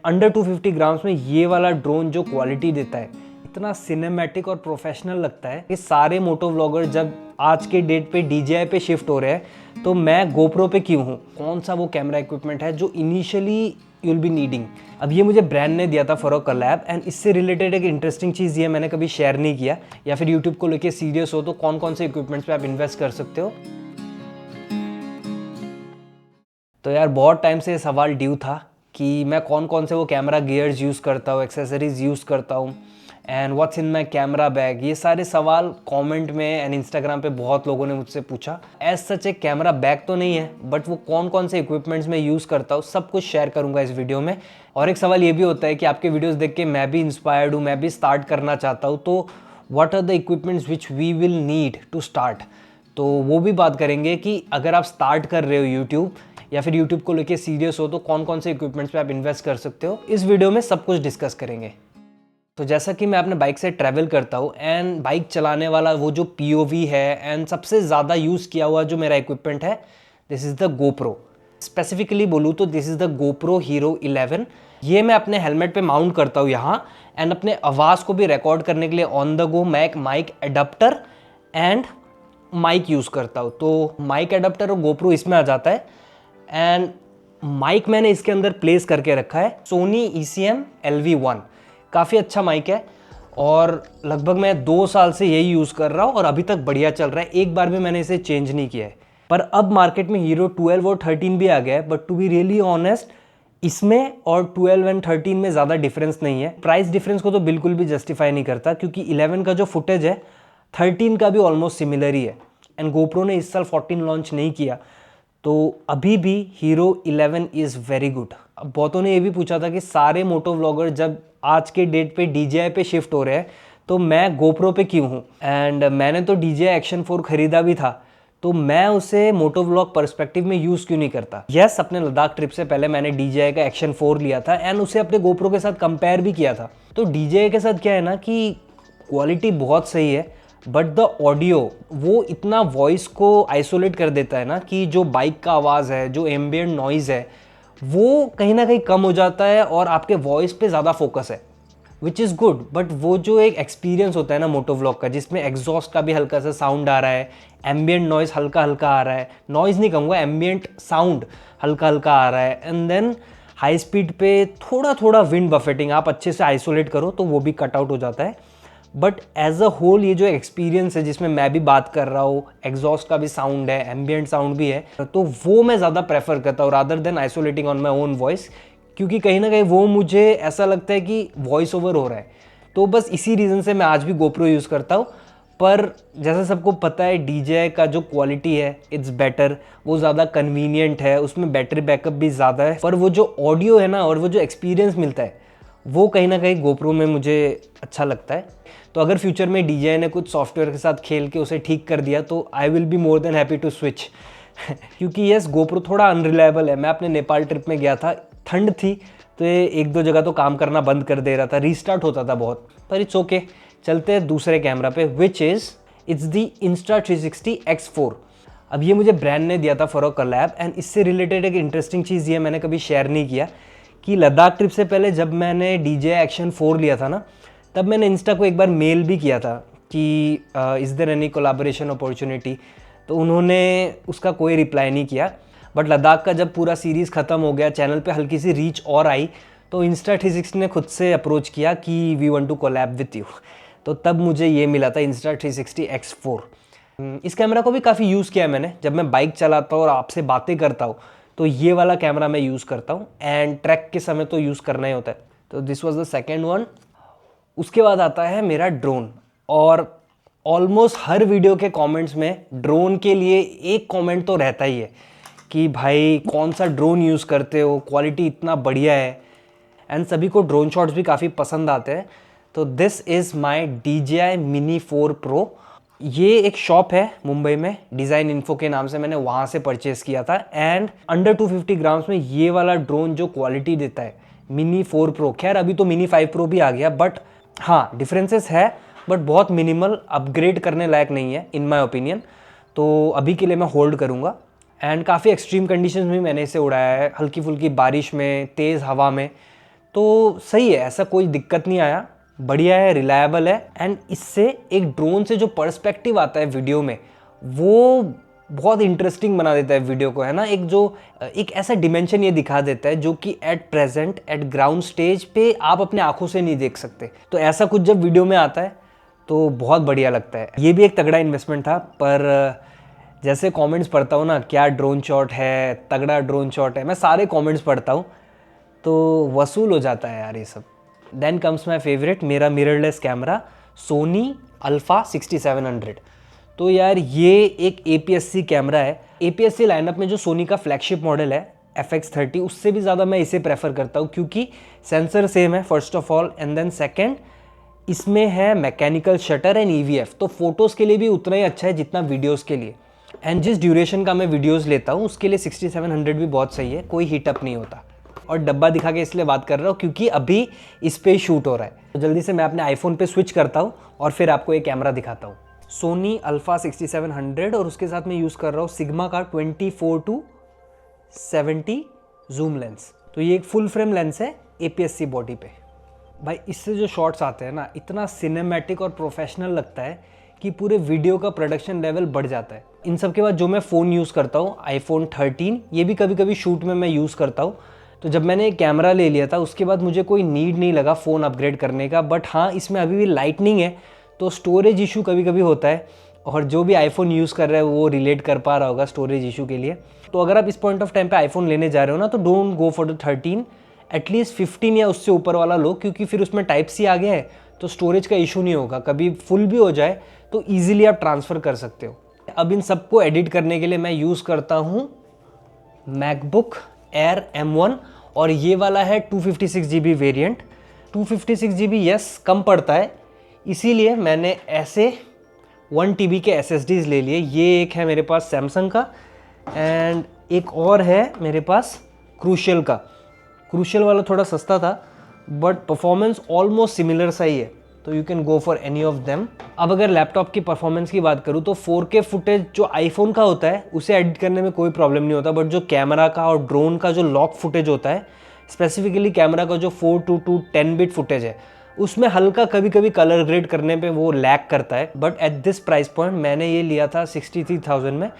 Under 250 grams में ये वाला ड्रोन जो क्वालिटी देता है, इतना सिनेमैटिक और प्रोफेशनल लगता है कि सारे मोटो व्लॉगर जब आज के डेट पे DJI पे शिफ्ट हो रहे हैं तो मैं गोप्रो पे क्यों हूँ। कौन सा वो कैमरा इक्विपमेंट है जो initially you will be needing. अब ये मुझे ब्रांड ने दिया था फॉर अ कोलैब, एंड इससे रिलेटेड एक इंटरेस्टिंग चीज़ ये मैंने कभी शेयर नहीं किया, या फिर यूट्यूब को लेके सीरियस हो तो कौन कौन से इक्विपमेंट्स पे आप इन्वेस्ट कर सकते हो। तो यार बहुत टाइम से ये सवाल ड्यू था कि मैं कौन कौन से वो कैमरा गियर्स यूज़ करता हूँ, एक्सेसरीज यूज़ करता हूँ, and what's in my camera bag. ये सारे सवाल कमेंट में एंड इंस्टाग्राम पे बहुत लोगों ने मुझसे पूछा। एज सच एक कैमरा बैग तो नहीं है, बट वो कौन कौन से इक्विपमेंट्स मैं यूज़ करता हूँ सब कुछ शेयर करूँगा इस वीडियो में। और एक सवाल ये भी होता है कि आपके वीडियोज़ देख के मैं भी इंस्पायर्ड हूँ, मैं भी स्टार्ट करना चाहता हूँ, तो what are the equipments which we will need to start. तो वो भी बात करेंगे कि अगर आप स्टार्ट कर रहे हो यूट्यूब या फिर यूट्यूब को लेके सीरियस हो तो कौन कौन से इक्विपमेंट्स पे आप इन्वेस्ट कर सकते हो। इस वीडियो में सब कुछ डिस्कस करेंगे। तो जैसा कि मैं अपने बाइक से ट्रैवल करता हूँ एंड बाइक चलाने वाला वो जो POV है एंड सबसे ज़्यादा यूज़ किया हुआ जो मेरा इक्विपमेंट है, this is the GoPro. Specifically बोलूँ तो this is the GoPro hero 11। ये मैं अपने हेलमेट पे माउंट करता हूँ यहाँ, एंड अपने आवाज़ को भी रिकॉर्ड करने के लिए ऑन द गो मैं एक mic adapter and mic use करता हूँ। तो माइक एडाप्टर और गोप्रो इसमें आ जाता है, एंड माइक मैंने इसके अंदर प्लेस करके रखा है सोनी ECM LV1। काफ़ी अच्छा माइक है और लगभग मैं 2 साल से यही यूज़ कर रहा हूँ और अभी तक बढ़िया चल रहा है, एक बार भी मैंने इसे चेंज नहीं किया है। पर अब मार्केट में हीरो 12 और 13 भी आ गया है, but to be really honest इसमें और 12 एंड 13 में ज़्यादा डिफरेंस नहीं है। प्राइस डिफरेंस को तो बिल्कुल भी जस्टिफाई नहीं करता, क्योंकि 11 का जो फुटेज है 13 का भी ऑलमोस्ट सिमिलर ही है, एंड गोप्रो ने इस साल 14 लॉन्च नहीं किया, तो अभी भी हीरो 11 इज़ वेरी गुड। अब बहुतों ने ये भी पूछा था कि सारे मोटो व्लॉगर जब आज के डेट पे DJI पे शिफ्ट हो रहे हैं तो मैं गोप्रो पे क्यों हूँ। एंड मैंने तो DJI Action 4 खरीदा भी था, तो मैं उसे मोटो व्लॉग पर्सपेक्टिव में यूज़ क्यों नहीं करता। यस, अपने लद्दाख ट्रिप से पहले मैंने DJI का Action 4 लिया था एंड उसे अपने गोप्रो के साथ कंपेयर भी किया था। तो DJI के साथ क्या है ना कि क्वालिटी बहुत सही है, बट द ऑडियो वो इतना वॉइस को आइसोलेट कर देता है ना कि जो बाइक का आवाज़ है, जो एम्बियंट नॉइज़ है, वो कहीं ना कहीं कम हो जाता है और आपके वॉइस पे ज़्यादा फोकस है, विच इज़ गुड। बट वो जो एक एक्सपीरियंस होता है ना मोटो व्लॉग का, जिसमें एग्जॉस्ट का भी हल्का सा साउंड आ रहा है, एम्बियंट नॉइज़ हल्का हल्का आ रहा है, नॉइज़ नहीं कहूँगा, एम्बियंट साउंड हल्का हल्का आ रहा है, एंड देन हाई स्पीड पे थोड़ा थोड़ा विंड बफेटिंग आप अच्छे से आइसोलेट करो तो वो भी कट आउट हो जाता है। बट एज अ होल ये जो एक्सपीरियंस है जिसमें मैं भी बात कर रहा हूँ, एग्जॉस्ट का भी साउंड है, एम्बियंट साउंड भी है, तो वो मैं ज़्यादा प्रेफर करता हूँ rather than isolating on my own voice, क्योंकि कहीं ना कहीं वो मुझे ऐसा लगता है कि वॉइस ओवर हो रहा है। तो बस इसी रीज़न से मैं आज भी गोप्रो यूज़ करता हूँ। पर जैसा सबको पता है DJI का जो क्वालिटी है इट्स बेटर, वो ज़्यादा कन्वीनियंट है, उसमें बैटरी बैकअप भी ज़्यादा है, पर वो जो ऑडियो है ना और वो जो एक्सपीरियंस मिलता है वो कहीं ना कहीं गोप्रो में मुझे अच्छा लगता है। तो अगर फ्यूचर में DJI ने कुछ सॉफ्टवेयर के साथ खेल के उसे ठीक कर दिया तो I will be more than happy to switch क्योंकि यस, गोप्रो थोड़ा अनरिलायबल है। मैं अपने नेपाल ट्रिप में गया था, ठंड थी, तो ये 1-2 जगह तो काम करना बंद कर दे रहा था, रीस्टार्ट होता था बहुत, पर इट्स ओके। चलते हैं दूसरे कैमरा पे, which is it's the Insta360 X4। अब ये मुझे ब्रांड ने दिया था फॉर अ कोलैब, एंड इससे रिलेटेड एक इंटरेस्टिंग चीज़ ये मैंने कभी शेयर नहीं किया कि लद्दाख ट्रिप से पहले जब मैंने DJI Action 4 लिया था ना, तब मैंने इंस्टा को एक बार मेल भी किया था कि is there any collaboration opportunity, तो उन्होंने उसका कोई रिप्लाई नहीं किया। बट लद्दाख का जब पूरा सीरीज़ ख़त्म हो गया, चैनल पे हल्की सी रीच और आई, तो Insta360 ने खुद से अप्रोच किया कि we want to collab with you, तो तब मुझे ये मिला था Insta360 X4। इस कैमरा को भी काफ़ी यूज़ किया है मैंने, जब मैं बाइक चलाता हूँ और आपसे बातें करता हूँ तो ये वाला कैमरा मैं यूज़ करता हूँ, एंड ट्रैक के समय तो यूज़ करना ही होता है। तो this was the second one. उसके बाद आता है मेरा ड्रोन, और ऑलमोस्ट हर वीडियो के कमेंट्स में ड्रोन के लिए एक कमेंट तो रहता ही है कि भाई कौन सा ड्रोन यूज़ करते हो, क्वालिटी इतना बढ़िया है, एंड सभी को ड्रोन शॉट्स भी काफ़ी पसंद आते हैं। तो this is my DJI Mini 4 Pro। ये एक शॉप है मुंबई में, डिज़ाइन इन्फो के नाम से, मैंने वहाँ से परचेस किया था, एंड अंडर 250 ग्राम्स में ये वाला ड्रोन जो क्वालिटी देता है Mini 4 Pro, खैर अभी तो Mini 5 Pro भी आ गया, बट हाँ डिफरेंसेस है, बट बहुत मिनिमल, अपग्रेड करने लायक नहीं है इन माय ओपिनियन। तो अभी के लिए मैं होल्ड करूँगा, एंड काफ़ी एक्सट्रीम कंडीशंस में मैंने इसे उड़ाया है, हल्की फुल्की बारिश में, तेज़ हवा में, तो सही है, ऐसा कोई दिक्कत नहीं आया, बढ़िया है, रिलायबल है। एंड इससे एक ड्रोन से जो पर्सपेक्टिव आता है वीडियो में, वो बहुत इंटरेस्टिंग बना देता है वीडियो को, है ना। एक ऐसा डिमेंशन ये दिखा देता है जो कि at present at ground stage पे आप अपने आंखों से नहीं देख सकते। तो ऐसा कुछ जब वीडियो में आता है तो बहुत बढ़िया लगता है। ये भी एक तगड़ा इन्वेस्टमेंट था, पर जैसे कमेंट्स पढ़ता हूँ ना, क्या ड्रोन शॉट है, तगड़ा ड्रोन शॉट है, मैं सारे कमेंट्स पढ़ता हूँ तो वसूल हो जाता है यार ये सब। देन कम्स माई फेवरेट, मेरा मिररलेस कैमरा सोनी अल्फा 6700। तो यार ये एक APS-C कैमरा है। APS-C लाइनअप में जो सोनी का फ्लैगशिप मॉडल है FX30, उससे भी ज़्यादा मैं इसे प्रेफर करता हूँ, क्योंकि सेंसर सेम है first of all, and then second इसमें है मैकेनिकल शटर एंड EVF, तो फोटोज़ के लिए भी उतना ही अच्छा है जितना वीडियोज़ के लिए। एंड जिस ड्यूरेशन का मैं वीडियोज़ लेता हूँ उसके लिए 6700 भी बहुत सही है, कोई हीटअप नहीं होता। और डब्बा दिखा के इसलिए बात कर रहा हूँ क्योंकि अभी इस पे शूट हो रहा है, तो जल्दी से मैं अपने आईफोन पे स्विच करता हूँ और फिर आपको ये कैमरा दिखाता हूँ। सोनी अल्फा 6700 और उसके साथ मैं यूज़ कर रहा हूँ सिग्मा का 24-70 जूम लेंस। तो ये एक फुल फ्रेम लेंस है APS-C बॉडी पे। भाई इससे जो शॉट्स आते हैं ना, इतना सिनेमैटिक और प्रोफेशनल लगता है कि पूरे वीडियो का प्रोडक्शन लेवल बढ़ जाता है। इन सब के बाद जो मैं फ़ोन यूज़ करता हूँ iPhone 13, ये भी कभी कभी शूट में मैं यूज़ करता हूँ। तो जब मैंने एक कैमरा ले लिया था उसके बाद मुझे कोई नीड नहीं लगा फ़ोन अपग्रेड करने का, बट हाँ इसमें अभी भी लाइटनिंग है तो स्टोरेज इशू कभी कभी होता है, और जो भी आईफोन यूज़ कर रहा है वो रिलेट कर पा रहा होगा स्टोरेज इशू के लिए। तो अगर आप इस पॉइंट ऑफ टाइम पे आईफोन लेने जा रहे हो ना, तो don't go for the 13, at least 15 या उससे ऊपर वाला लो, क्योंकि फिर उसमें Type-C आ गया है तो स्टोरेज का इशू नहीं होगा। कभी फुल भी हो जाए तो ईजिली आप ट्रांसफ़र कर सकते हो। अब इन सबको एडिट करने के लिए मैं यूज़ करता हूँ मैकबुक एयर M1, और ये वाला है 256 GB variant. 256 GB yes come पड़ता है, इसीलिए मैंने ऐसे 1 TB के SSDs ले लिए। ये एक है मेरे पास सैमसंग का, एंड एक और है मेरे पास क्रूशियल का। क्रूशियल वाला थोड़ा सस्ता था बट परफॉर्मेंस ऑलमोस्ट सिमिलर सा ही है, तो you can go for any of them. अब अगर लैपटॉप की परफॉर्मेंस की बात करूँ तो 4K फुटेज जो आईफोन का होता है उसे एडिट करने में कोई प्रॉब्लम नहीं होता, बट जो कैमरा का और ड्रोन का जो लॉक फुटेज होता है, स्पेसिफिकली कैमरा का जो 422 10 बिट फुटेज है, उसमें हल्का कभी कभी कलर ग्रेड करने पे वो लैग करता है। But at this price point मैंने ये लिया था 63,000 में,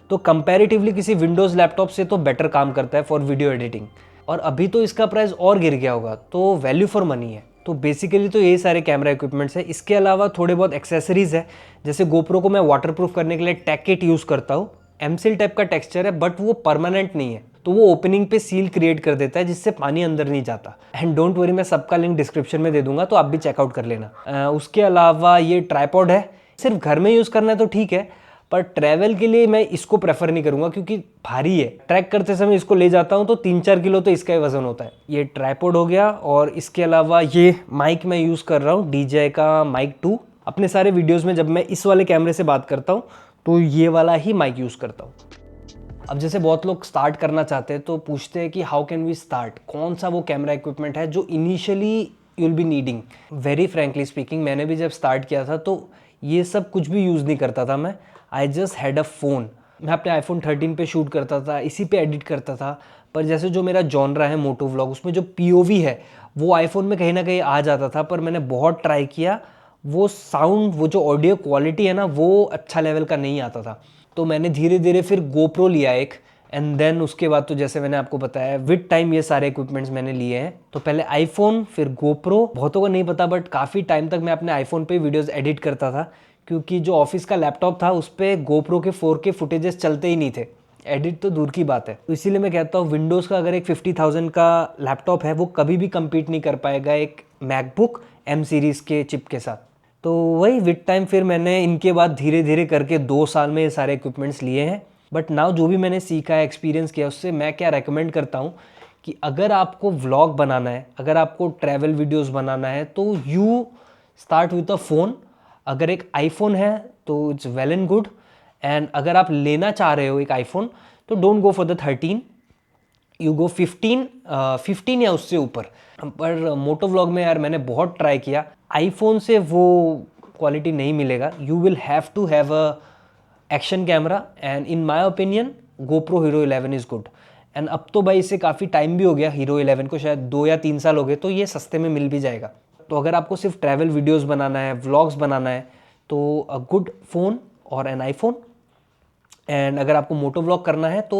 तो कंपैरेटिवली किसी विंडोज़ लैपटॉप से तो बेटर काम करता है फॉर वीडियो एडिटिंग। और अभी तो इसका प्राइस और गिर गया होगा, तो वैल्यू फॉर मनी है। तो बेसिकली तो यही सारे कैमरा इक्विपमेंट्स है। इसके अलावा थोड़े बहुत एक्सेसरीज है, जैसे गोप्रो को मैं वाटरप्रूफ करने के लिए टैग किट यूज़ करता हूँ। एमसील टाइप का टेक्सचर है बट वो परमानेंट नहीं है, तो वो ओपनिंग पे सील क्रिएट कर देता है जिससे पानी अंदर नहीं जाता। एंड डोंट वरी, मैं सबका लिंक डिस्क्रिप्शन में दे दूंगा, तो आप भी चेकआउट कर लेना। उसके अलावा ये ट्राइपॉड है, सिर्फ घर में यूज़ करना है तो ठीक है, पर ट्रैवल के लिए मैं इसको प्रेफर नहीं करूंगा क्योंकि भारी है। ट्रैक करते समय इसको ले जाता हूं तो 3-4 किलो तो इसका ही वजन होता है। ये ट्राइपॉड हो गया, और इसके अलावा ये माइक मैं यूज़ कर रहा हूँ DJI का माइक 2। अपने सारे वीडियोज़ में जब मैं इस वाले कैमरे से बात करता हूँ तो ये वाला ही माइक यूज़ करता हूँ। अब जैसे बहुत लोग स्टार्ट करना चाहते हैं तो पूछते हैं कि हाउ कैन वी स्टार्ट, कौन सा वो कैमरा इक्विपमेंट है जो initially you will be needing. Very frankly speaking, मैंने भी जब स्टार्ट किया था तो ये सब कुछ भी यूज़ नहीं करता था मैं। I just had a phone. मैं अपने iPhone 13 पे शूट करता था, इसी पे एडिट करता था। पर जैसे जो मेरा जॉनरा है मोटो व्लॉग, उसमें जो POV है वो आईफोन में कहीं ना कहीं आ जाता था, पर मैंने बहुत ट्राई किया, वो साउंड, वो जो ऑडियो क्वालिटी है ना, वो अच्छा लेवल का नहीं आता था। तो मैंने धीरे धीरे फिर GoPro लिया एक, एंड देन उसके बाद तो जैसे मैंने आपको बताया विद टाइम ये सारे इक्विपमेंट्स मैंने लिए हैं। तो पहले iPhone, फिर GoPro। बहुतों को नहीं पता बट काफ़ी टाइम तक मैं अपने iPhone पे वीडियोस एडिट करता था, क्योंकि जो ऑफिस का लैपटॉप था उस पर GoPro के 4K फुटेजेस चलते ही नहीं थे, एडिट तो दूर की बात है। तो इसीलिए मैं कहता हूँ विंडोज़ का अगर एक 50,000 का लैपटॉप है वो कभी भी कम्पीट नहीं कर पाएगा एक मैकबुक M सीरीज़ के चिप के साथ। तो वही विद टाइम फिर मैंने इनके बाद धीरे धीरे करके 2 साल में ये सारे इक्विपमेंट्स लिए हैं। बट नाउ जो भी मैंने सीखा है, एक्सपीरियंस किया, उससे मैं क्या रेकमेंड करता हूँ कि अगर आपको व्लॉग बनाना है, अगर आपको ट्रैवल वीडियोस बनाना है, तो you start with a phone. अगर एक आईफोन है तो it's well and good, and अगर आप लेना चाह रहे हो एक आईफोन तो don't go for the 13, you go 15 या उससे ऊपर। पर मोटो व्लॉग में यार मैंने बहुत ट्राई किया, आईफोन से वो क्वालिटी नहीं मिलेगा। You will have to have a action camera, and in my opinion GoPro Hero 11 is good. And अब तो भाई इसे काफ़ी टाइम भी हो गया, हीरो 11 को शायद 2 या 3 साल हो गए, तो ये सस्ते में मिल भी जाएगा। तो अगर आपको सिर्फ ट्रैवल वीडियोस बनाना है, व्लॉग्स बनाना है, तो अ गुड फ़ोन और एन आईफोन। एंड अगर आपको मोटो व्लॉग करना है तो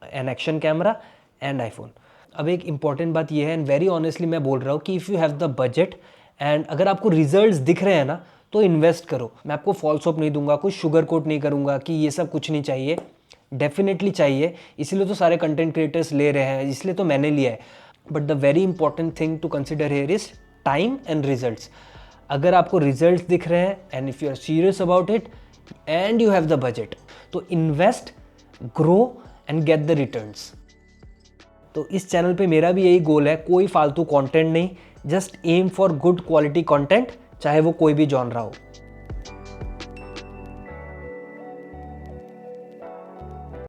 an action camera and iPhone. अब एक इम्पॉर्टेंट बात ये है, एंड वेरी ऑनेस्टली मैं बोल रहा हूँ कि if you have the budget and अगर आपको रिजल्ट्स दिख रहे हैं ना, तो इन्वेस्ट करो। मैं आपको फॉल्स होप नहीं दूंगा, कुछ शुगर कोट नहीं करूंगा कि ये सब कुछ नहीं चाहिए, डेफिनेटली चाहिए, इसलिए तो सारे कंटेंट क्रिएटर्स ले रहे हैं, इसलिए तो मैंने लिया है। But the very important thing to consider here is time and results. अगर आपको रिजल्ट्स दिख रहे हैं and if you are serious about it and you have the budget, तो invest, grow and get the returns. तो इस channel पे मेरा भी यही गोल है, कोई फालतू कंटेंट नहीं, just aim for good quality content, चाहे वो कोई भी जॉनरा हो।